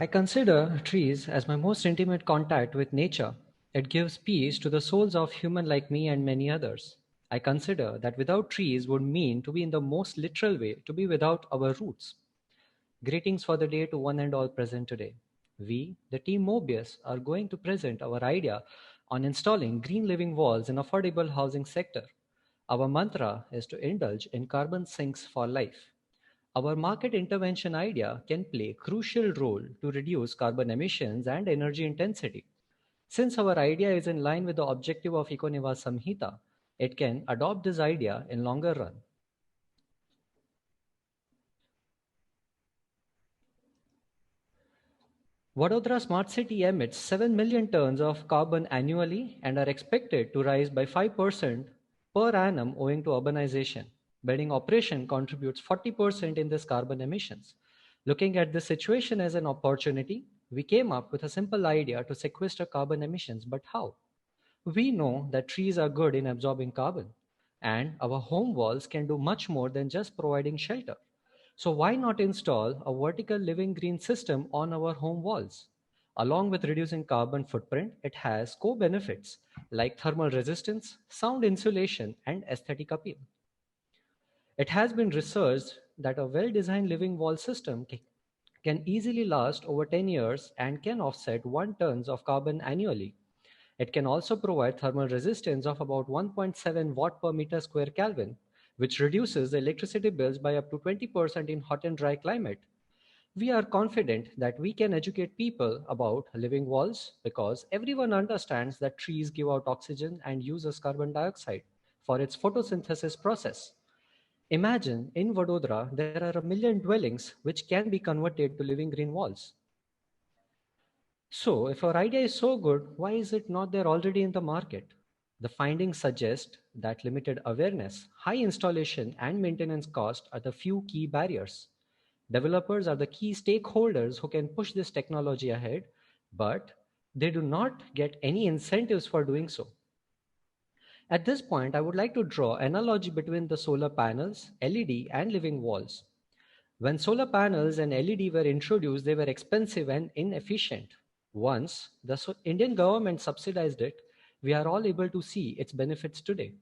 I consider trees as my most intimate contact with nature. It gives peace to the souls of humans like me and many others. I consider that without trees would mean to be in the most literal way, to be without our roots. Greetings for the day to one and all present today. We, the team Mobius, are going to present our idea on installing green living walls in affordable housing sector. Our mantra is to indulge in carbon sinks for life. Our market intervention idea can play a crucial role to reduce carbon emissions and energy intensity. Since our idea is in line with the objective of Econivas Samhita, it can adopt this idea in longer run. Vadodara Smart City emits 7 million tons of carbon annually and are expected to rise by 5% per annum owing to urbanization. Building operation contributes 40% in this carbon emissions. Looking at this situation as an opportunity, we came up with a simple idea to sequester carbon emissions, but how? We know that trees are good in absorbing carbon, and our home walls can do much more than just providing shelter. So why not install a vertical living green system on our home walls? Along with reducing carbon footprint, it has co-benefits like thermal resistance, sound insulation, and aesthetic appeal. It has been researched that a well-designed living wall system can easily last over 10 years and can offset 1 tons of carbon annually. It can also provide thermal resistance of about 1.7 watt per meter square Kelvin, which reduces the electricity bills by up to 20% in hot and dry climate. We are confident that we can educate people about living walls because everyone understands that trees give out oxygen and uses carbon dioxide for its photosynthesis process. Imagine in Vadodara there are a million dwellings which can be converted to living green walls. So, if our idea is so good, why is it not there already in the market? The findings suggest that limited awareness, high installation, and maintenance cost are the few key barriers. Developers are the key stakeholders who can push this technology ahead, but they do not get any incentives for doing so. At this point, I would like to draw an analogy between the solar panels, LED, and living walls. When solar panels and LED were introduced, they were expensive and inefficient. Once the Indian government subsidized it, we are all able to see its benefits today.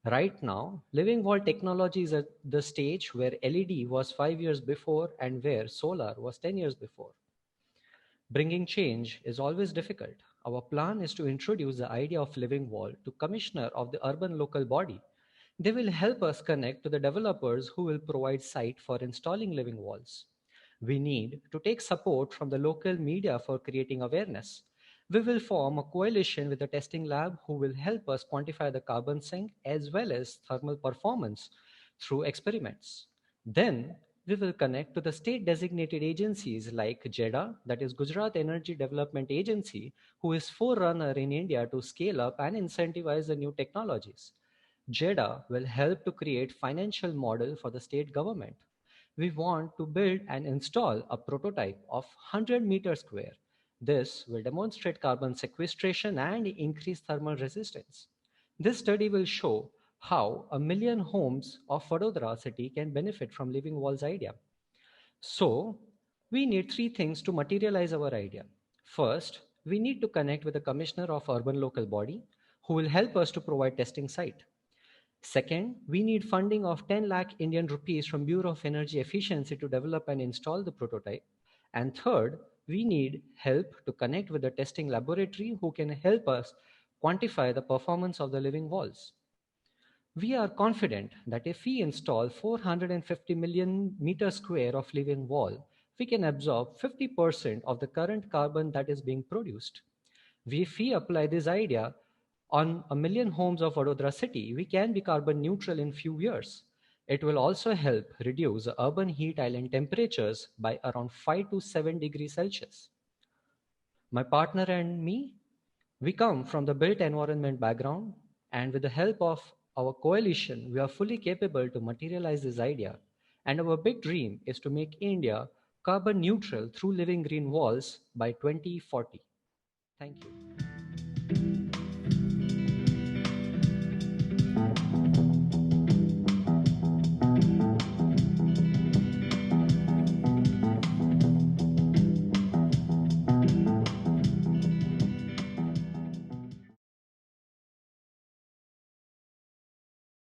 Right now, living wall technology is at the stage where LED was 5 years before and where solar was 10 years before. Bringing change is always difficult. Our plan is to introduce the idea of living wall to commissioner of the urban local body. They will help us connect to the developers who will provide site for installing living walls. We need to take support from the local media for creating awareness. We will form a coalition with the testing lab who will help us quantify the carbon sink as well as thermal performance through experiments. Then we will connect to the state designated agencies like JEDA, that is Gujarat Energy Development Agency, who is forerunner in India to scale up and incentivize the new technologies. JEDA will help to create financial model for the state government. We want to build and install a prototype of 100 meters square. This will demonstrate carbon sequestration and increase thermal resistance. This study will show how a million homes of Vadodara city can benefit from living walls idea. So, we need three things to materialize our idea. First, we need to connect with the commissioner of urban local body who will help us to provide testing site. Second, we need funding of 10 lakh Indian rupees from Bureau of Energy Efficiency to develop and install the prototype. And third, we need help to connect with the testing laboratory who can help us quantify the performance of the living walls. We are confident that if we install 450 million meter square of living wall, we can absorb 50% of the current carbon that is being produced. If we apply this idea on a million homes of Vadodara city, we can be carbon neutral in few years. It will also help reduce urban heat island temperatures by around 5 to 7 degrees Celsius. My partner and me, we come from the built environment background, and with the help of our coalition, we are fully capable to materialize this idea. And our big dream is to make India carbon neutral through living green walls by 2040. Thank you.